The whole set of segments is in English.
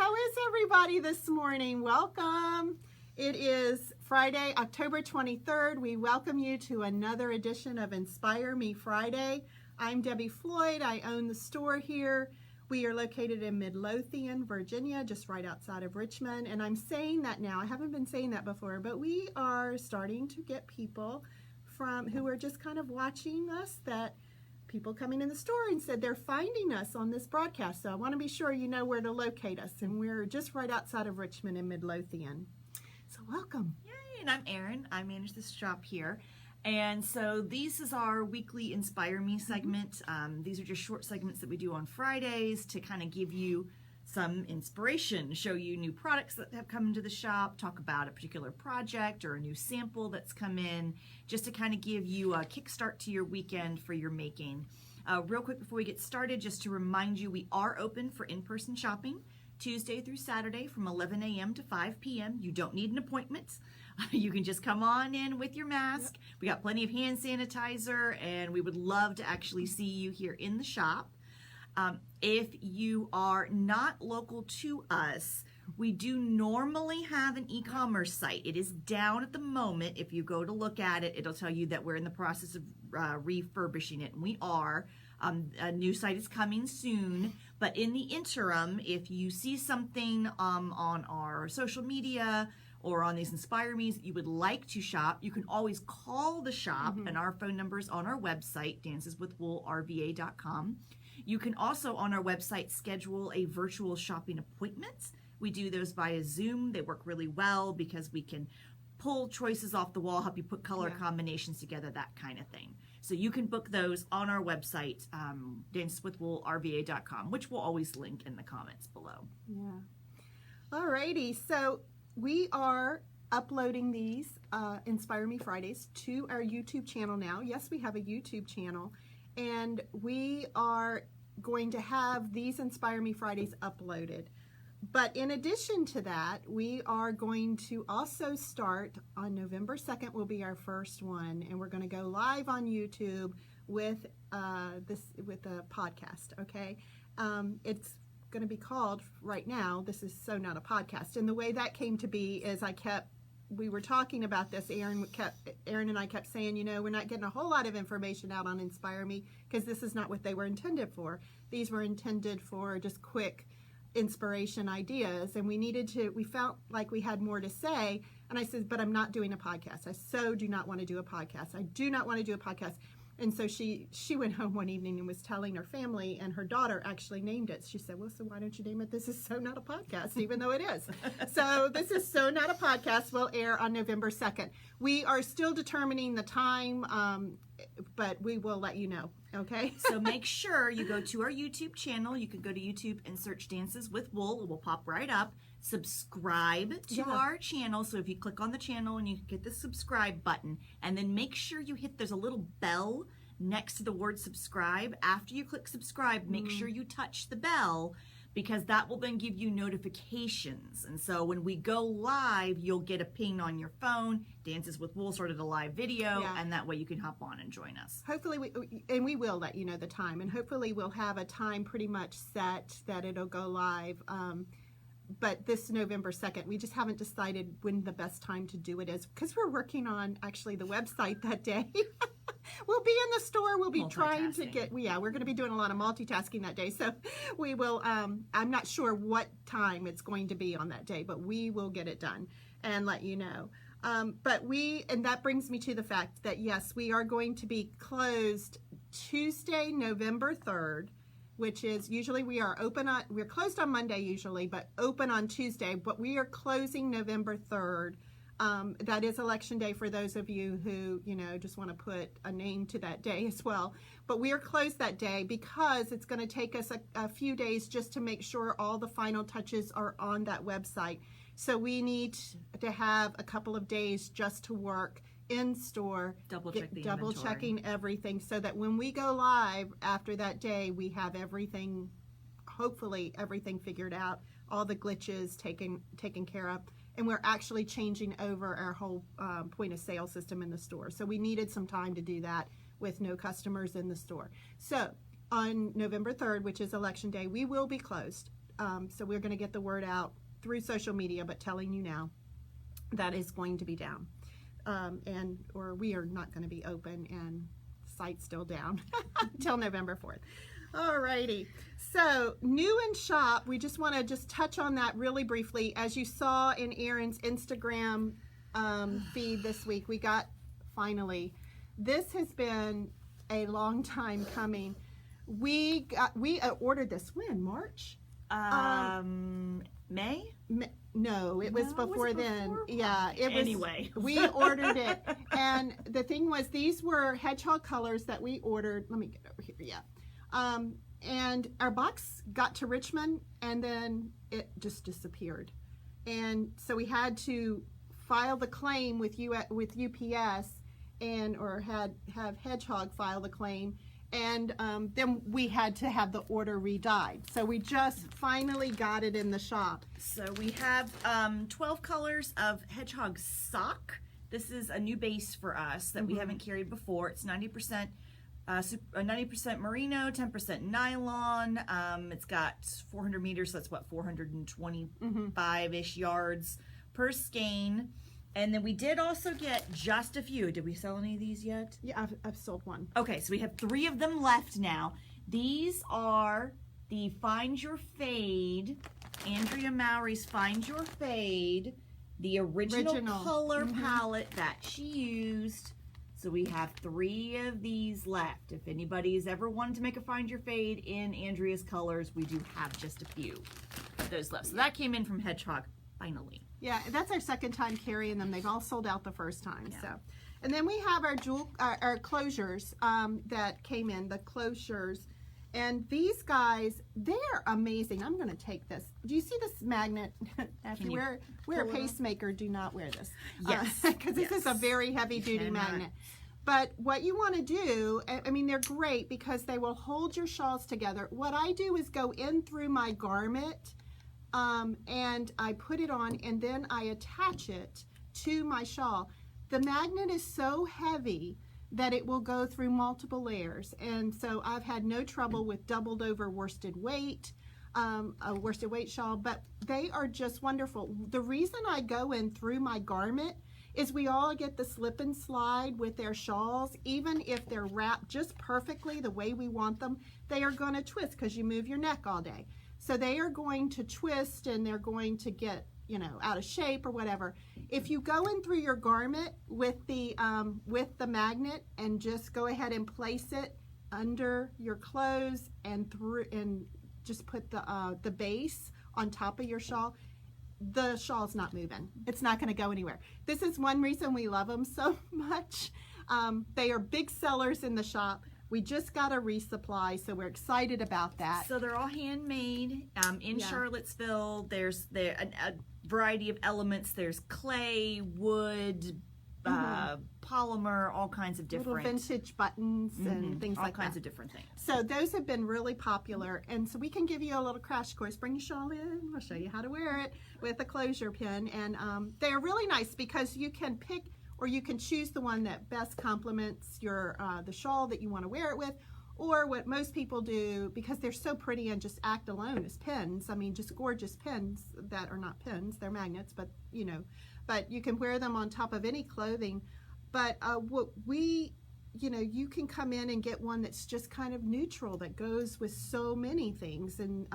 How is everybody this morning? Welcome. It is Friday, October 23rd. We welcome you to another edition of Inspire Me Friday. I'm Debbie Floyd. I own the store here. We are located in Midlothian, Virginia, just right outside of Richmond. And I'm saying that now. I haven't been saying that before, but we are starting to get people who are just kind of watching us, that people coming in the store and said they're finding us on this broadcast. So I want to be sure you know where to locate us. And we're just right outside of Richmond in Midlothian. So welcome. Yay, and I'm Erin. I manage this shop here. And so this is our weekly Inspire Me segment. These are just short segments that we do on Fridays to kind of give you some inspiration, show you new products that have come into the shop, talk about a particular project or a new sample that's come in, just to kind of give you a kickstart to your weekend for your making. Real quick before we get started, just to remind you, we are open for in-person shopping Tuesday through Saturday from 11 a.m. to 5 p.m. You don't need an appointment. You can just come on in with your mask. Yep. We got plenty of hand sanitizer, and we would love to actually see you here in the shop. If you are not local to us, we do normally have an e-commerce site. It is down at the moment. If you go to look at it, it'll tell you that we're in the process of refurbishing it, and we are. A new site is coming soon, but in the interim, if you see something on our social media or on these Inspire Me's that you would like to shop, you can always call the shop, and our phone number is on our website, danceswithwoolrva.com. You can also on our website schedule a virtual shopping appointment. We do those via Zoom. They work really well because we can pull choices off the wall, help you put color combinations together, that kind of thing. So you can book those on our website, danceswithwoolrva.com, which we'll always link in the comments below. Yeah. Alrighty, so we are uploading these Inspire Me Fridays to our YouTube channel now. Yes, we have a YouTube channel, and we are going to have these Inspire Me Fridays uploaded. But in addition to that, we are going to also start on November 2nd will be our first one, and we're going to go live on YouTube with a podcast, okay? It's going to be called right now, this is So Not a Podcast. And the way that came to be is we were talking about this, Erin and I kept saying, you know, we're not getting a whole lot of information out on Inspire Me because this is not what they were intended for. These were intended for just quick inspiration ideas, and we felt like we had more to say. And I said, but I'm not doing a podcast. I so do not want to do a podcast. I do not want to do a podcast. And so she went home one evening and was telling her family, and her daughter actually named it. She said, well, so why don't you name it This Is So Not a Podcast, even though it is. So This Is So Not a Podcast will air on November 2nd. We are still determining the time, but we will let you know, okay? So make sure you go to our YouTube channel. You can go to YouTube and search Dances with Wool. It will pop right up. Subscribe to our channel. So if you click on the channel and you get the subscribe button, and then make sure there's a little bell next to the word subscribe. After you click subscribe, make sure you touch the bell, because that will then give you notifications. And so when we go live, you'll get a ping on your phone. Dances with Wool started a live video, and that way you can hop on and join us. Hopefully, we will let you know the time, and hopefully we'll have a time pretty much set that it'll go live. But this November 2nd, we just haven't decided when the best time to do it is, because we're working on actually the website that day. We'll be in the store. We'll be trying to we're going to be doing a lot of multitasking that day. So we will, I'm not sure what time it's going to be on that day, but we will get it done and let you know. And that brings me to the fact that, yes, we are going to be closed Tuesday, November 3rd, which is usually we're closed on Monday usually, but open on Tuesday, but we are closing November 3rd. That is election day for those of you who, just want to put a name to that day as well. But we are closed that day because it's going to take us a few days just to make sure all the final touches are on that website. So we need to have a couple of days just to work in store, double checking everything, so that when we go live after that day, we have everything, hopefully everything figured out, all the glitches taken care of, and we're actually changing over our whole point of sale system in the store. So we needed some time to do that with no customers in the store. So on November 3rd, which is election day, we will be closed. So we're going to get the word out through social media, but telling you now that is going to be down. Or we are not going to be open, and site's still down until November 4th. Alrighty, so new in shop, we just want to just touch on that really briefly. As you saw in Erin's Instagram feed this week, we got, finally, this has been a long time coming. We ordered this when? March? May? No, it was before then. Before? Yeah, it was. Anyway. We ordered it, and the thing was, these were hedgehog colors that we ordered. Let me get over here. Yeah. And our box got to Richmond, and then it just disappeared. And so we had to file the claim with UPS, or have Hedgehog file the claim, and then we had to have the order re-dyed. So we just finally got it in the shop. So we have 12 colors of Hedgehog sock. This is a new base for us that we haven't carried before. It's 90% merino, 10% nylon. It's got 400 meters, so that's what, 425-ish yards per skein. And then we did also get just a few. Did we sell any of these yet? Yeah, I've sold one. Okay, so we have 3 of them left now. These are the Find Your Fade, Andrea Mowry's Find Your Fade, the original color palette that she used. So we have 3 of these left. If anybody's ever wanted to make a Find Your Fade in Andrea's colors, we do have just a few of those left. So that came in from Hedgehog, finally. Yeah, that's our second time carrying them. They've all sold out the first time. Yeah. So, and then we have our our closures that came in, the closures. And these guys, they're amazing. I'm going to take this. Do you see this magnet? If you wear a pacemaker, do not wear this. Yes. Because this is a very heavy-duty magnet. But what you want to do, I mean, they're great because they will hold your shawls together. What I do is go in through my garment, and I put it on, and then I attach it to my shawl. The magnet is so heavy that it will go through multiple layers, and so I've had no trouble with doubled over worsted weight, a worsted weight shawl, but they are just wonderful. The reason I go in through my garment is we all get the slip and slide with their shawls. Even if they're wrapped just perfectly the way we want them, they are going to twist because you move your neck all day. So they are going to twist, and they're going to get, out of shape or whatever. If you go in through your garment with the magnet and just go ahead and place it under your clothes and just put the base on top of your shawl, the shawl's not moving. It's not going to go anywhere. This is one reason we love them so much. They are big sellers in the shop. We just got a resupply, so we're excited about that. So they're all handmade in Charlottesville. There's a variety of elements. There's clay, wood, polymer, all kinds of different. Little vintage buttons and things like that. All kinds of different things. So those have been really popular, and so we can give you a little crash course. Bring your shawl in. We'll show you how to wear it with a closure pin, and they're really nice because you can pick or you can choose the one that best complements your the shawl that you want to wear it with, or what most people do, because they're so pretty and just act alone as pins. I mean, just gorgeous pins that are not pins, they're magnets, but but you can wear them on top of any clothing. But what you can come in and get one that's just kind of neutral that goes with so many things, and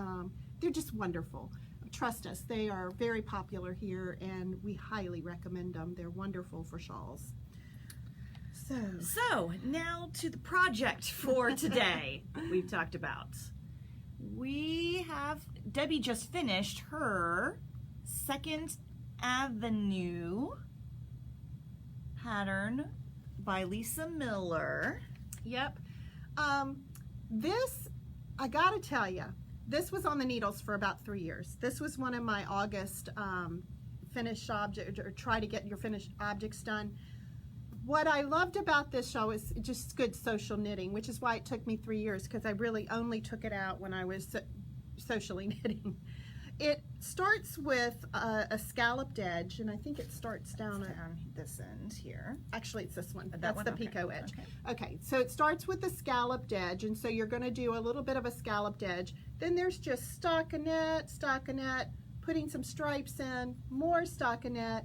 they're just wonderful. Trust us, they are very popular here, and we highly recommend them. They're wonderful for shawls. So now to the project for today. We've talked about. Debbie just finished her 2nd Avenue pattern by Lisa Miller. Yep. This, I gotta tell you, this was on the needles for about 3 years. This was one of my August finished object, or try to get your finished objects done. What I loved about this shawl is just good social knitting, which is why it took me 3 years, because I really only took it out when I was socially knitting. It starts with a scalloped edge, and I think it starts down this end here. Actually, it's this one. That That's one? the Okay. picot edge. Okay. Okay, so it starts with the scalloped edge, and so you're going to do a little bit of a scalloped edge. Then there's just stockinette, putting some stripes in, more stockinette.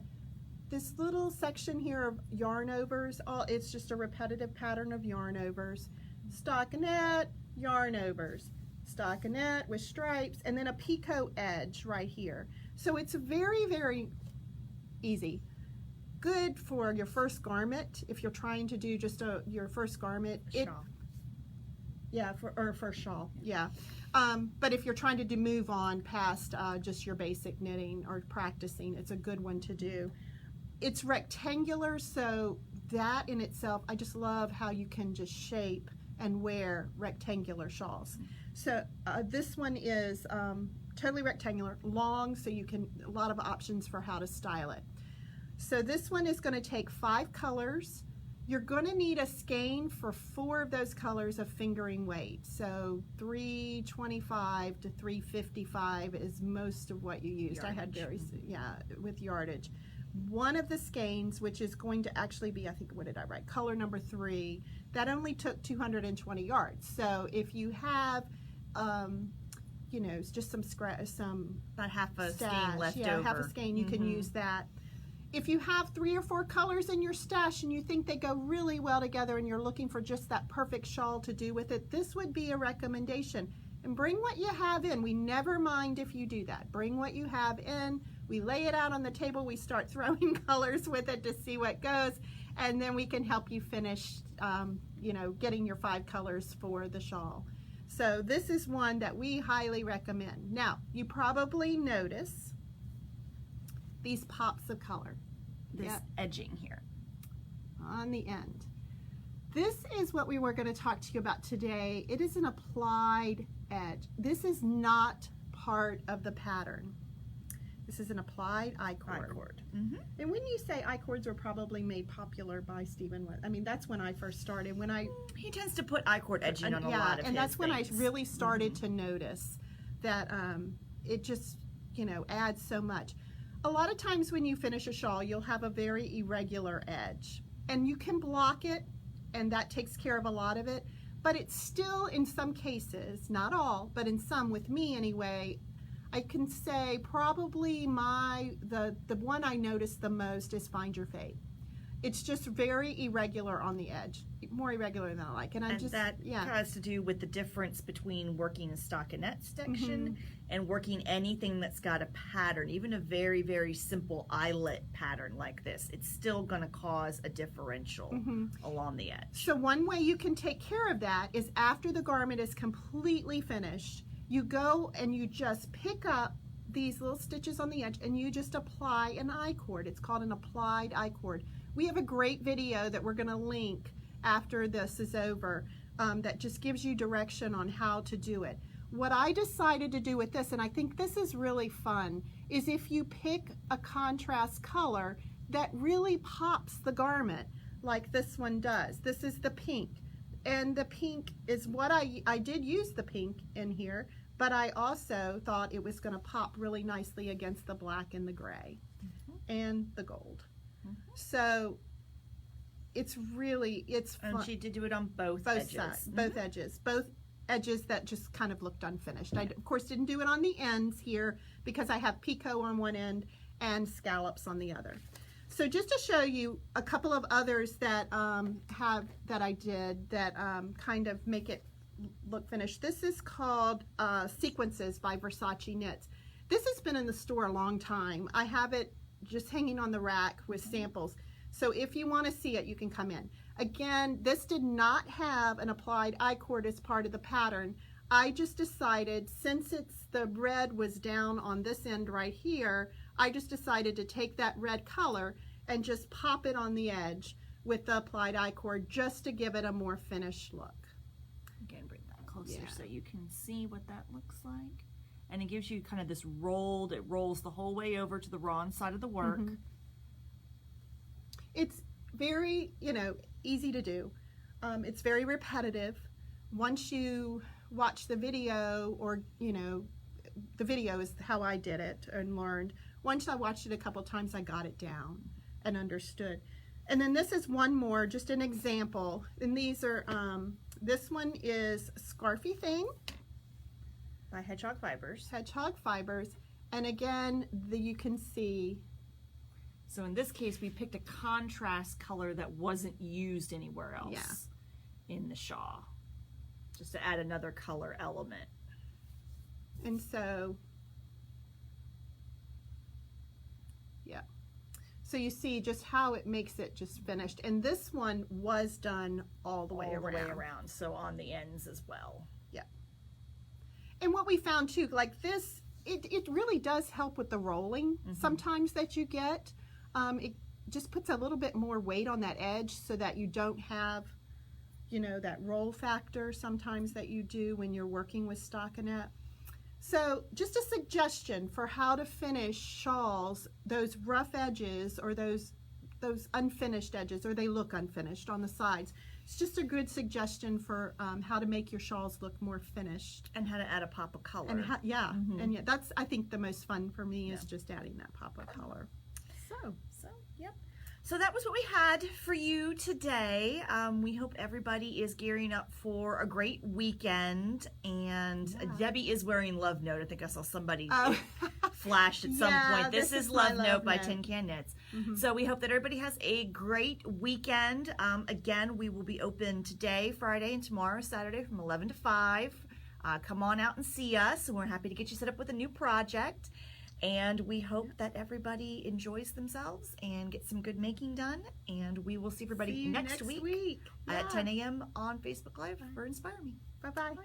This little section here of yarn overs, it's just a repetitive pattern of yarn overs. Stockinette, yarn overs. Stockinette with stripes, and then a picot edge right here. So it's very, very easy. Good for your first garment if you're trying to do just your first garment. Shawl. Yeah, for first shawl. Yeah. But if you're trying to move on past just your basic knitting or practicing, it's a good one to do. It's rectangular, so that in itself, I just love how you can just shape and wear rectangular shawls. So this one is totally rectangular, long, so you can, a lot of options for how to style it. So this one is going to take 5 colors. You're going to need a skein for 4 of those colors of fingering weight. So 325 to 355 is most of what you used. Yardage. I had with yardage. One of the skeins, which is going to actually be, I think, what did I write? Color number 3. That only took 220 yards. So if you have, you know, just about half a stash, skein left yeah, over. half a skein, you can use that. If you have 3 or 4 colors in your stash and you think they go really well together and you're looking for just that perfect shawl to do with it, this would be a recommendation. And bring what you have in. We never mind if you do that. Bring what you have in. We lay it out on the table. We start throwing colors with it to see what goes. And then we can help you finish, you know, getting your 5 colors for the shawl. So this is one that we highly recommend. Now, you probably notice these pops of color. This edging here. On the end. This is what we were going to talk to you about today. It is an applied edge. This is not part of the pattern. This is an applied I-cord. And when you say I-cords were probably made popular by Stephen, I mean, that's when I first started. He tends to put I-cord edging on a lot of and his that's when I things. really started to notice that it just, you know, adds so much. A lot of times when you finish a shawl, you'll have a very irregular edge. And you can block it, and that takes care of a lot of it. But it's still, in some cases, not all, but in some, with me anyway, I can say probably the one I notice the most is Find Your Fate. It's just very irregular on the edge, more irregular than I like. And that has to do with the difference between working a stockinette section and working anything that's got a pattern, even a very, very simple eyelet pattern like this. It's still going to cause a differential along the edge. So one way you can take care of that is after the garment is completely finished, you go and you just pick up these little stitches on the edge and you just apply an I-cord. It's called an applied I-cord. We have a great video that we're going to link after this is over that just gives you direction on how to do it. What I decided to do with this, and I think this is really fun, is if you pick a contrast color that really pops the garment like this one does. This is the pink. And the pink is what I did use the pink in here, but I also thought it was going to pop really nicely against the black and the gray and the gold. So it's fun. And she did do it on both edges. Sides, both edges, both edges that just kind of looked unfinished. I, of course, didn't do it on the ends here because I have picot on one end and scallops on the other. So just to show you a couple of others that I did that kind of make it look finished. This is called Sequences by Versace Knits. This has been in the store a long time. I have it just hanging on the rack with samples. So if you want to see it, you can come in. Again, this did not have an applied I-cord as part of the pattern. I just decided, since the red was down on this end right here, I just decided to take that red color and just pop it on the edge with the applied I-cord just to give it a more finished look. Again, bring that closer so you can see what that looks like. And it gives you kind of this it rolls the whole way over to the wrong side of the work. It's very, easy to do. It's very repetitive. Once you watch the video or, the video is how I did it and learned. Once I watched it a couple times, I got it down and understood. And then this is one more, just an example. And these are, this one is Scarfy Thing by Hedgehog Fibers. Hedgehog Fibers. And again, you can see. So in this case, we picked a contrast color that wasn't used anywhere else in the shawl, just to add another color element. And so, yeah. So you see just how it makes it just finished. And this one was done all the way around. So on the ends as well. Yeah. And what we found too, like this, it really does help with the rolling sometimes that you get. It just puts a little bit more weight on that edge so that you don't have, you know, that roll factor sometimes that you do when you're working with stockinette. So just a suggestion for how to finish shawls, those rough edges or those unfinished edges, or they look unfinished on the sides. It's just a good suggestion for how to make your shawls look more finished. And how to add a pop of color. And and that's, I think, the most fun for me is just adding that pop of color. So, yep. So that was what we had for you today. We hope everybody is gearing up for a great weekend. And Debbie is wearing Love Note. I think I saw somebody flash at some point. This is Love Note by Tin Can Knits. So we hope that everybody has a great weekend. Again, we will be open today, Friday, and tomorrow, Saturday, from 11 to 5. Come on out and see us. We're happy to get you set up with a new project. And we hope that everybody enjoys themselves and gets some good making done. And we will see everybody next week at 10 a.m. on Facebook Live for Inspire Me. Bye-bye.